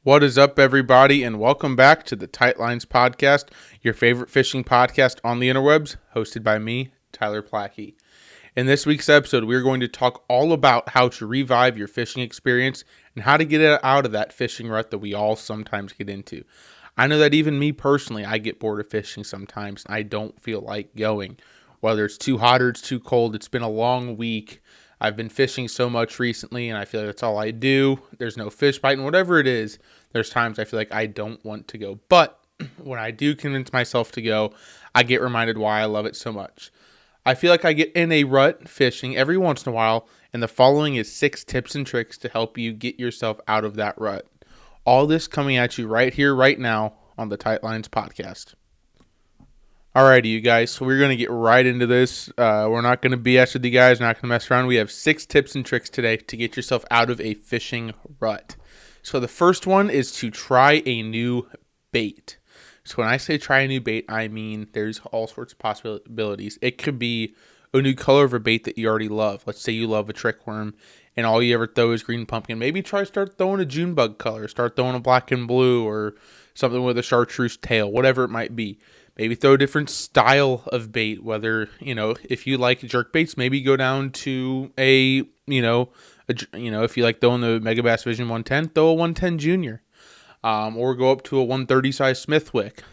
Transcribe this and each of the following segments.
What is up, everybody, and welcome back to the Tight Lines Podcast, your favorite fishing podcast on the interwebs, hosted by me, Tyler Plackey. In this week's episode, we're going to talk all about how to revive your fishing experience and how to get it out of that fishing rut that we all sometimes get into. I know that even me personally, I get bored of fishing sometimes. I don't feel like going. Whether it's too hot or it's too cold, it's been a long week. I've been fishing so much recently, and I feel like that's all I do. There's no fish biting, whatever it is. There's times I feel like I don't want to go. But when I do convince myself to go, I get reminded why I love it so much. I feel like I get in a rut fishing every once in a while, and the following is 6 tips and tricks to help you get yourself out of that rut. All this coming at you right here, right now on the Tight Lines Podcast. Alrighty, you guys, so we're going to get right into this. We're not going to BS with you guys, not going to mess around. We have 6 tips and tricks today to get yourself out of a fishing rut. So the first one is to try a new bait. So when I say try a new bait, I mean there's all sorts of possibilities. It could be a new color of a bait that you already love. Let's say you love a trick worm and all you ever throw is green pumpkin. Maybe start throwing a June bug color. Start throwing a black and blue or something with a chartreuse tail, whatever it might be. Maybe throw a different style of bait, whether, if you like jerk baits, maybe go down to if you like throwing the Mega Bass Vision 110, throw a 110 Junior. Or go up to a 130 size Smithwick.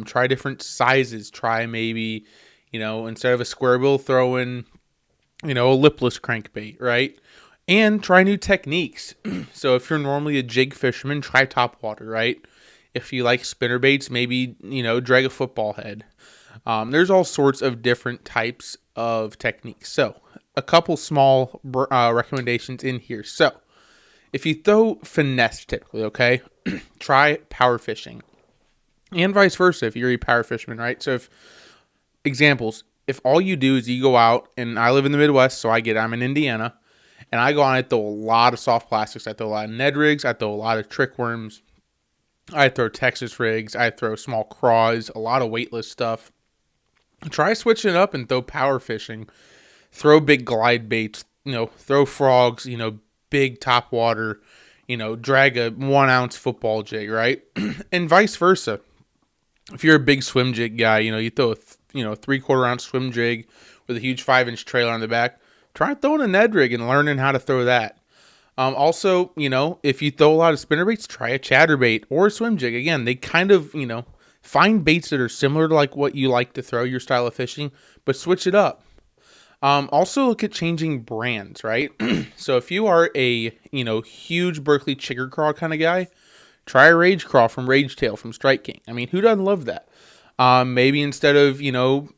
Try different sizes. Try maybe, instead of a square bill, throw in, a lipless crankbait, right? And try new techniques. So if you're normally a jig fisherman, try topwater, right? If you like spinner baits, maybe, drag a football head. There's all sorts of different types of techniques. So a couple small recommendations in here. So if you throw finesse typically, okay, try power fishing. And vice versa if you're a power fisherman, right? So examples, if all you do is you go out, and I live in the Midwest, so I'm in Indiana, and I go out and I throw a lot of soft plastics. I throw a lot of Ned rigs. I throw a lot of trick worms. I throw Texas rigs. I throw small craws, a lot of weightless stuff. Try switching it up and throw power fishing. Throw big glide baits, throw frogs, big top water, drag a 1 ounce football jig, right? And vice versa. If you're a big swim jig guy, you throw a 3/4 ounce swim jig with a huge 5-inch trailer on the back. Try throwing a Ned rig and learning how to throw that. Also, if you throw a lot of spinner baits, try a chatterbait or a swim jig. Again, they kind of, find baits that are similar to like what you like to throw, your style of fishing, but switch it up. Also look at changing brands, right? So if you are a, huge Berkeley chigger craw kind of guy, try a Rage Craw from Rage Tail from Strike King. I mean, who doesn't love that? Maybe instead of,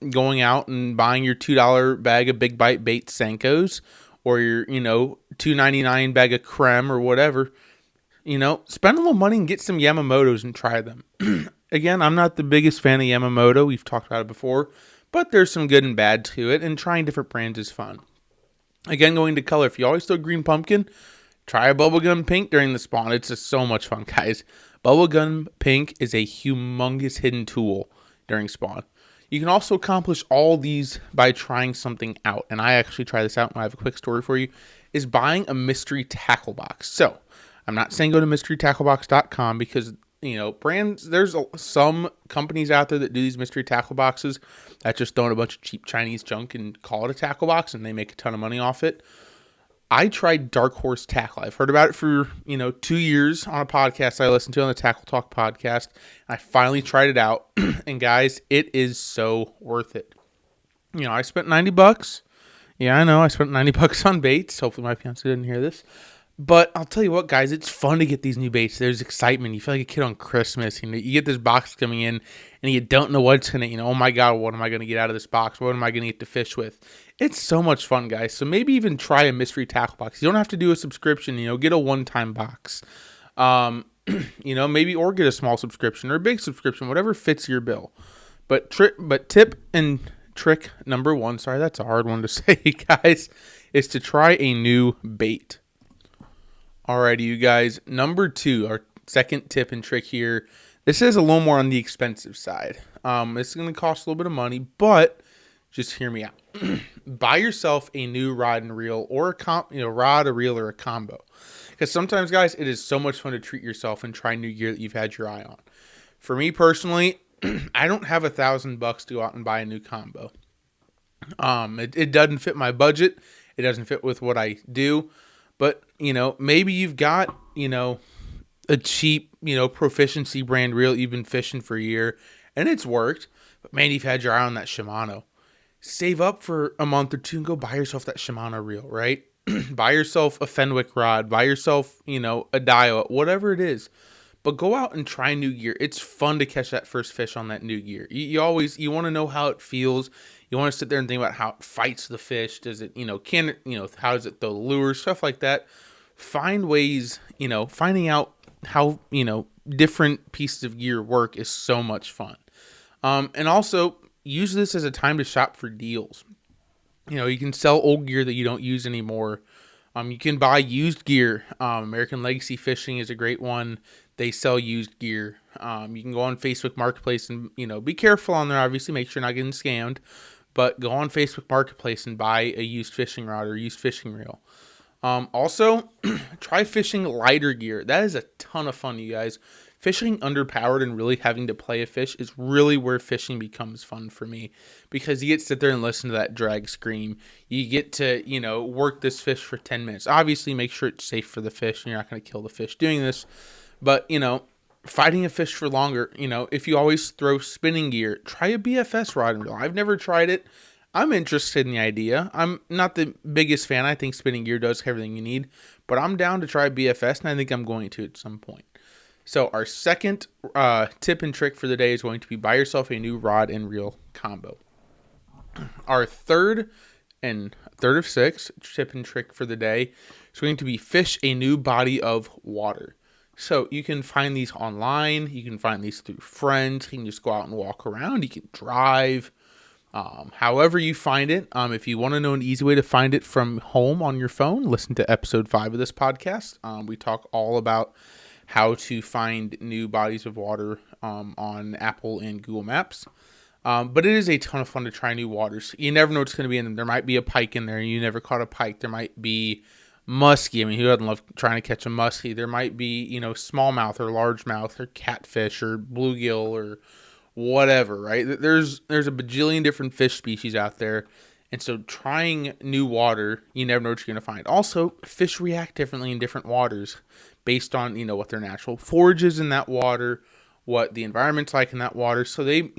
going out and buying your $2 bag of Big Bite Bait Senkos, or your, $2.99 bag of creme or whatever, spend a little money and get some Yamamotos and try them. Again, I'm not the biggest fan of Yamamoto. We've talked about it before, but there's some good and bad to it, and trying different brands is fun. Again, going to color. If you always throw green pumpkin, try a bubblegum pink during the spawn. It's just so much fun, guys. Bubblegum pink is a humongous hidden tool during spawn. You can also accomplish all these by trying something out. And I actually try this out, and I have a quick story for you, is buying a mystery tackle box. So I'm not saying go to mysterytacklebox.com because, brands, there's some companies out there that do these mystery tackle boxes that just throw in a bunch of cheap Chinese junk and call it a tackle box, and they make a ton of money off it. I tried Dark Horse Tackle. I've heard about it for, 2 years on a podcast I listened to on the Tackle Talk podcast. I finally tried it out. And guys, it is so worth it. I spent $90. Yeah, I know. I spent $90 on baits. Hopefully my fiance didn't hear this. But I'll tell you what, guys, it's fun to get these new baits. There's excitement. You feel like a kid on Christmas. You get this box coming in, and you don't know what's going to, oh my God, what am I going to get out of this box? What am I going to get to fish with? It's so much fun, guys. So maybe even try a mystery tackle box. You don't have to do a subscription. Get a one-time box. Maybe or get a small subscription or a big subscription, whatever fits your bill. But tip and trick number 1, sorry, that's a hard one to say, guys, is to try a new bait. Alrighty, you guys. Number 2, our second tip and trick here. This is a little more on the expensive side. This is going to cost a little bit of money, but just hear me out. Buy yourself a new rod and reel, or a rod, a reel, or a combo. Because sometimes, guys, it is so much fun to treat yourself and try new gear that you've had your eye on. For me personally, I don't have $1,000 to go out and buy a new combo. It doesn't fit my budget. It doesn't fit with what I do. But, maybe you've got, a cheap, proficiency brand reel you've been fishing for a year and it's worked. But man, you've had your eye on that Shimano. Save up for a month or two and go buy yourself that Shimano reel, right? Buy yourself a Fenwick rod. Buy yourself, a dial, whatever it is. But go out and try new gear. It's fun to catch that first fish on that new gear. You want to know how it feels. You want to sit there and think about how it fights the fish. Does it, how does it throw the lure, stuff like that. Find ways, finding out how, different pieces of gear work is so much fun. And also use this as a time to shop for deals. You can sell old gear that you don't use anymore. You can buy used gear. American Legacy Fishing is a great one. They sell used gear. You can go on Facebook Marketplace and, be careful on there. Obviously, make sure you're not getting scammed. But go on Facebook Marketplace and buy a used fishing rod or used fishing reel. Also, try fishing lighter gear. That is a ton of fun, you guys. Fishing underpowered and really having to play a fish is really where fishing becomes fun for me, because you get to sit there and listen to that drag scream. You get to, work this fish for 10 minutes. Obviously, make sure it's safe for the fish and you're not going to kill the fish doing this. But, fighting a fish for longer, if you always throw spinning gear, try a BFS rod and reel. I've never tried it. I'm interested in the idea. I'm not the biggest fan. I think spinning gear does everything you need, but I'm down to try BFS, and I think I'm going to at some point. So our second tip and trick for the day is going to be buy yourself a new rod and reel combo. Our third of six tip and trick for the day is going to be fish a new body of water. So you can find these online. You can find these through friends. You can just go out and walk around. You can drive. However you find it. If you want to know an easy way to find it from home on your phone, listen to episode 5 of this podcast. We talk all about how to find new bodies of water on Apple and Google Maps. But it is a ton of fun to try new waters. You never know what's going to be in them. There might be a pike in there. You never caught a pike. There might be muskie. I mean, who doesn't love trying to catch a muskie? There might be, smallmouth or largemouth or catfish or bluegill or whatever, right? There's a bajillion different fish species out there. And so trying new water, you never know what you're going to find. Also, fish react differently in different waters based on, what their natural forage is in that water, what the environment's like in that water. So they,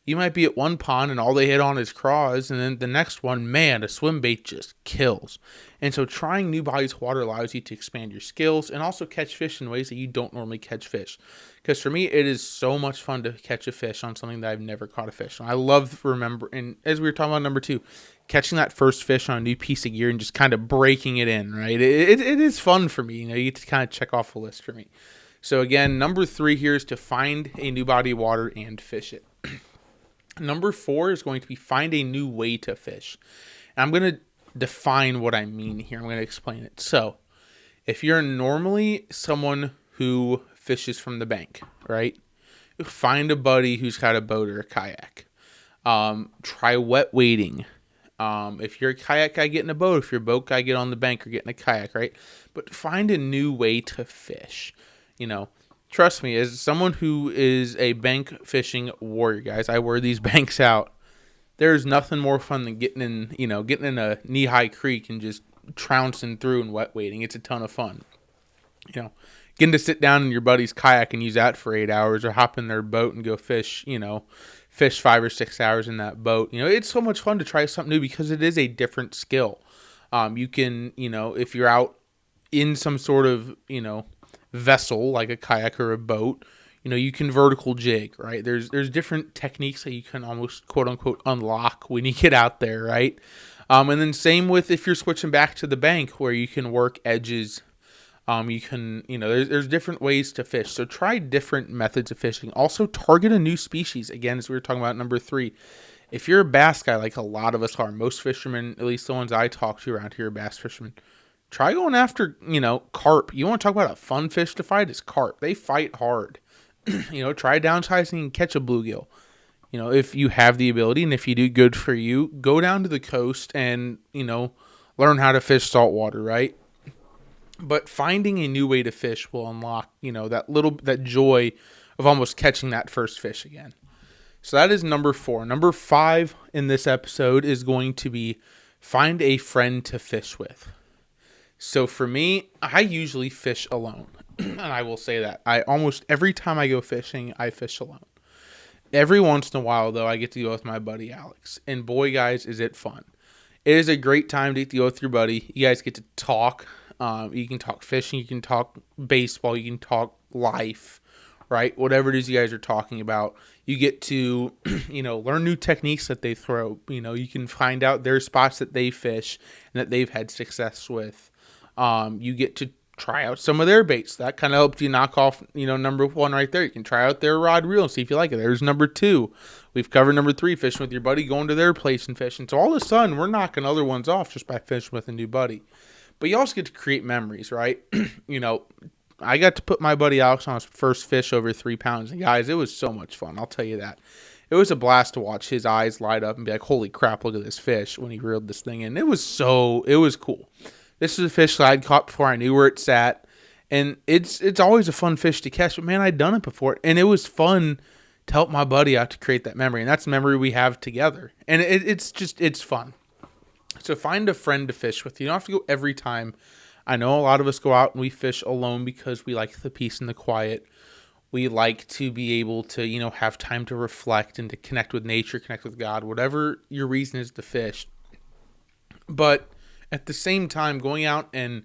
you might be at one pond and all they hit on is craws, and then the next one, man, a swim bait just kills. And so trying new bodies of water allows you to expand your skills and also catch fish in ways that you don't normally catch fish. Because for me, it is so much fun to catch a fish on something that I've never caught a fish on. I love and as we were talking about number 2, catching that first fish on a new piece of gear and just kind of breaking it in, right? It is fun for me. You get to kind of check off a list for me. So again, number 3 here is to find a new body of water and fish it. Number 4 is going to be find a new way to fish. And I'm going to define what I mean here. I'm going to explain it. So if you're normally someone who fishes from the bank, right? Find a buddy who's got a boat or a kayak. Try wet wading. If you're a kayak guy, get in a boat. If you're a boat guy, get on the bank or get in a kayak, right? But find a new way to fish. Trust me, as someone who is a bank fishing warrior, guys, I wear these banks out. There's nothing more fun than getting in a knee-high creek and just trouncing through and wet wading. It's a ton of fun. Getting to sit down in your buddy's kayak and use that for 8 hours, or hop in their boat and go fish, fish 5 or 6 hours in that boat. It's so much fun to try something new because it is a different skill. You can, if you're out in some sort of, vessel like a kayak or a boat, you can vertical jig, right? There's different techniques that you can almost quote unquote unlock when you get out there, right? And then same with if you're switching back to the bank where you can work edges. You can, there's different ways to fish. So try different methods of fishing. Also target a new species. Again, as we were talking about number 3, if you're a bass guy, like a lot of us are, most fishermen, at least the ones I talk to around here, are bass fishermen. Try going after, carp. You want to talk about a fun fish to fight? It's carp. They fight hard. Try downsizing and catch a bluegill. If you have the ability, and if you do, good for you. Go down to the coast and, learn how to fish saltwater, right? But finding a new way to fish will unlock, that joy of almost catching that first fish again. So that is number 4. Number 5 in this episode is going to be find a friend to fish with. So for me, I usually fish alone. And I will say that. Almost every time I go fishing, I fish alone. Every once in a while, though, I get to go with my buddy Alex. And boy, guys, is it fun. It is a great time to get to go with your buddy. You guys get to talk. You can talk fishing. You can talk baseball. You can talk life, right? Whatever it is you guys are talking about. You get to, learn new techniques that they throw. You can find out their spots that they fish and that they've had success with. You get to try out some of their baits. That kind of helps you knock off, number 1 right there. You can try out their rod reel and see if you like it. There's number 2. We've covered number 3, fishing with your buddy, going to their place and fishing. So all of a sudden, we're knocking other ones off just by fishing with a new buddy. But you also get to create memories, right? I got to put my buddy Alex on his first fish over 3 pounds. And guys, it was so much fun. I'll tell you that. It was a blast to watch his eyes light up and be like, holy crap, look at this fish when he reeled this thing in. It was cool. This is a fish that I'd caught before I knew where it sat. And it's always a fun fish to catch. But man, I'd done it before. And it was fun to help my buddy out to create that memory. And that's the memory we have together. And it's fun. So find a friend to fish with. You don't have to go every time. I know a lot of us go out and we fish alone because we like the peace and the quiet. We like to be able to, have time to reflect and to connect with nature, connect with God, whatever your reason is to fish. But at the same time, going out and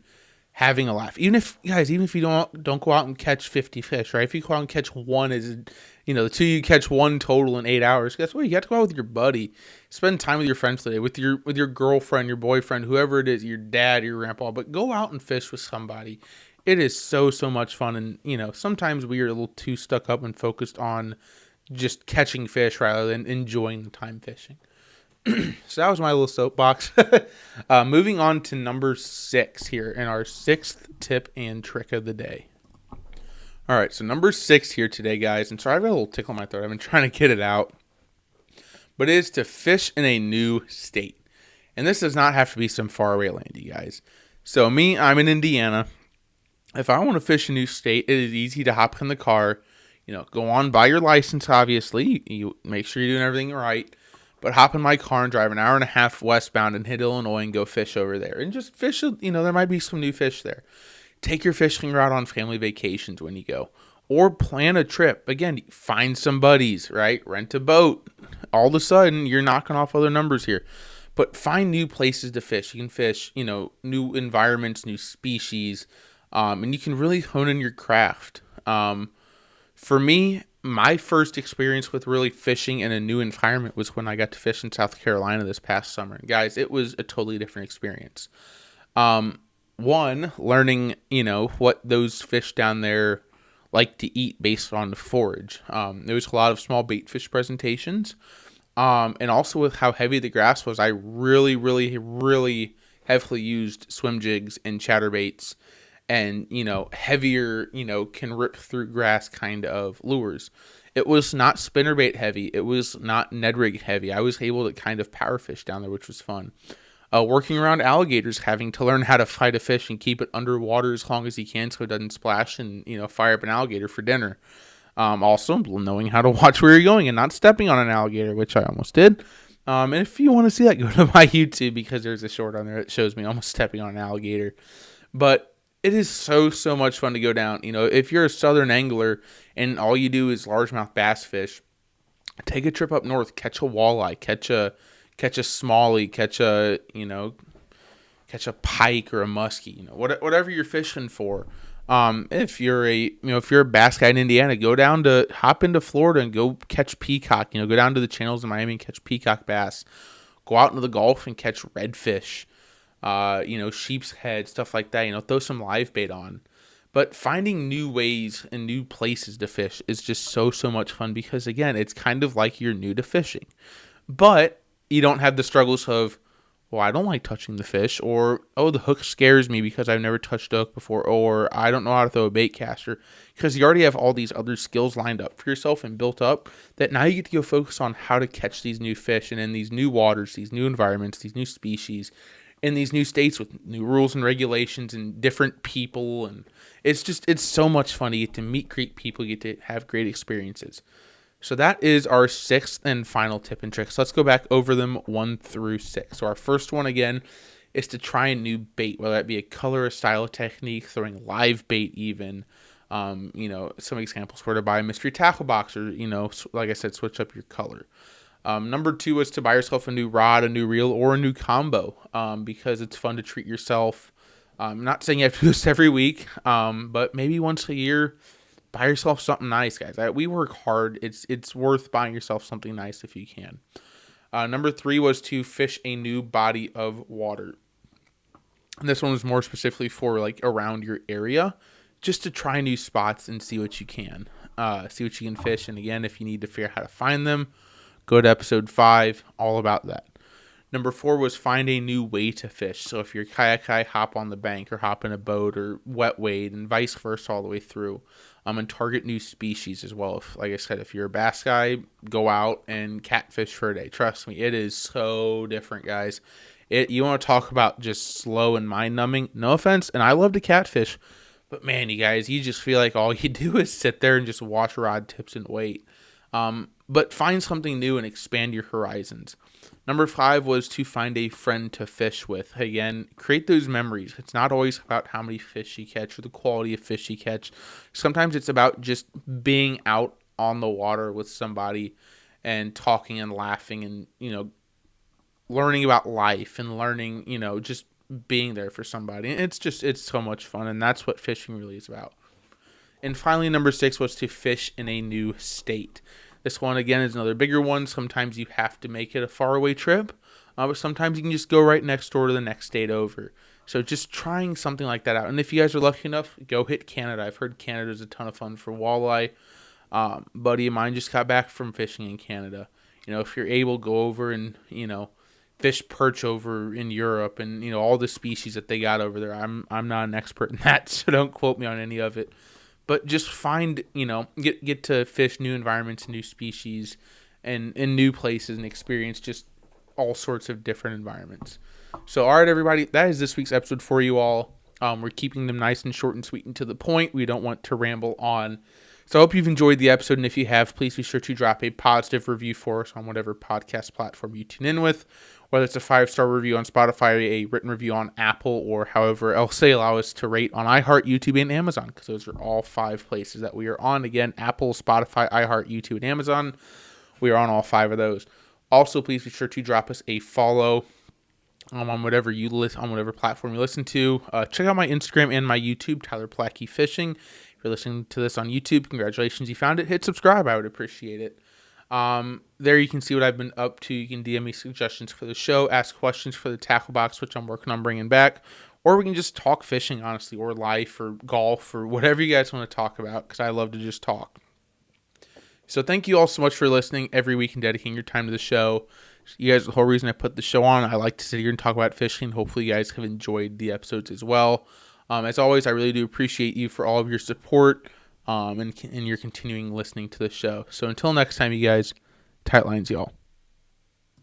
having a laugh. Even if you don't go out and catch 50 fish, right? If you go out and catch one, the 2 you catch 1 total in 8 hours. Guess what? You have to go out with your buddy. Spend time with your friends today, with your girlfriend, your boyfriend, whoever it is, your dad, your grandpa. But go out and fish with somebody. It is so much fun. And, sometimes we are a little too stuck up and focused on just catching fish rather than enjoying the time fishing. So that was my little soapbox. Moving on to number 6 here in our 6th tip and trick of the day. All right, so number 6 here today, guys. And sorry, I've got a little tickle in my throat. I've been trying to get it out. But it is to fish in a new state. And this does not have to be some faraway land, you guys. So me, I'm in Indiana. If I want to fish a new state, it is easy to hop in the car. Go on, buy your license, obviously. You make sure you're doing everything right. But hop in my car and drive an hour and a half westbound and hit Illinois and go fish over there. And just fish, there might be some new fish there. Take your fishing rod on family vacations when you go. Or plan a trip. Again, find some buddies, right? Rent a boat. All of a sudden, you're knocking off other numbers here. But find new places to fish. You can fish, new environments, new species. And you can really hone in your craft. For me, my first experience with really fishing in a new environment was when I got to fish in South Carolina this past summer. And guys, it was a totally different experience. One, learning, what those fish down there like to eat based on the forage. There was a lot of small bait fish presentations. And also with how heavy the grass was, I really, really, really heavily used swim jigs and chatterbaits and, heavier, can rip through grass kind of lures. It was not spinnerbait heavy. It was not Ned rig heavy. I was able to kind of power fish down there, which was fun. Working around alligators, having to learn how to fight a fish and keep it underwater as long as you can so it doesn't splash and, fire up an alligator for dinner. Also, knowing how to watch where you're going and not stepping on an alligator, which I almost did. And if you want to see that, go to my YouTube because there's a short on there that shows me almost stepping on an alligator. But it is so much fun to go down. If you're a southern angler and all you do is largemouth bass fish, take a trip up north, catch a walleye, catch a smallie, catch a pike or a muskie, whatever you're fishing for. If you're a bass guy in Indiana, hop into Florida and go catch peacock, go down to the channels in Miami and catch peacock bass, go out into the Gulf and catch redfish, sheep's head, stuff like that, throw some live bait on. But finding new ways and new places to fish is just so much fun because, again, it's kind of like you're new to fishing. But you don't have the struggles of, well, I don't like touching the fish, or, oh, the hook scares me because I've never touched a hook before, or I don't know how to throw a bait caster, because you already have all these other skills lined up for yourself and built up that now you get to go focus on how to catch these new fish and in these new waters, these new environments, these new species, in these new states with new rules and regulations and different people. And it's so much fun to get to meet great people, get to have great experiences. So that is our sixth and final tip and trick. So let's go back over them 1 through 6. So our first one, again, is to try a new bait, whether that be a color or style technique, throwing live bait even. Some examples were to buy a mystery tackle box or, like I said, switch up your color. Number 2 is to buy yourself a new rod, a new reel, or a new combo because it's fun to treat yourself. I'm not saying you have to do this every week, but maybe once a year, buy yourself something nice, guys. We work hard. It's worth buying yourself something nice if you can. Number 3 was to fish a new body of water. And this one was more specifically for like around your area, just to try new spots and see what you can. See what you can fish. And again, if you need to figure out how to find them, go to episode 5, all about that. Number 4 was find a new way to fish. So if you're kayak guy, hop on the bank or hop in a boat or wet wade and vice versa all the way through. And target new species as well. Like I said, if you're a bass guy, go out and catfish for a day. Trust me, it is so different, guys. You want to talk about just slow and mind-numbing? No offense, and I love to catfish, but man, you guys, you just feel like all you do is sit there and just watch rod tips and wait. But find something new and expand your horizons. Number 5 was to find a friend to fish with. Again, create those memories. It's not always about how many fish you catch or the quality of fish you catch. Sometimes it's about just being out on the water with somebody and talking and laughing and, learning about life and learning, just being there for somebody. And it's so much fun, and that's what fishing really is about. And finally, number 6 was to fish in a new state. This one, again, is another bigger one. Sometimes you have to make it a faraway trip, but sometimes you can just go right next door to the next state over. So just trying something like that out. And if you guys are lucky enough, go hit Canada. I've heard Canada's a ton of fun for walleye. Buddy of mine just got back from fishing in Canada. If you're able, go over and, fish perch over in Europe and, all the species that they got over there. I'm not an expert in that, so don't quote me on any of it. But just find, get to fish new environments, new species, and in new places and experience just all sorts of different environments. So, all right, everybody, that is this week's episode for you all. We're keeping them nice and short and sweet and to the point. We don't want to ramble on. So I hope you've enjoyed the episode, and if you have, please be sure to drop a positive review for us on whatever podcast platform you tune in with, whether it's a 5-star review on Spotify, a written review on Apple, or however else they allow us to rate on iHeart, YouTube, and Amazon, because those are all 5 places that we are on. Again, Apple, Spotify, iHeart, YouTube, and Amazon. We are on all 5 of those. Also, please be sure to drop us a follow on whatever platform you listen to. Check out my Instagram and my YouTube, Tyler Plackey Fishing. If you're listening to this on YouTube, congratulations, you found it. Hit subscribe. I would appreciate it. There you can see what I've been up to. You can DM me suggestions for the show, ask questions for the tackle box, which I'm working on bringing back, or we can just talk fishing, honestly, or life, or golf, or whatever you guys want to talk about, because I love to just talk. So thank you all so much for listening every week and dedicating your time to the show. You guys are the whole reason I put the show on. I like to sit here and talk about fishing. Hopefully you guys have enjoyed the episodes as well. As always, I really do appreciate you for all of your support and your continuing listening to the show. So until next time, you guys, tight lines, y'all.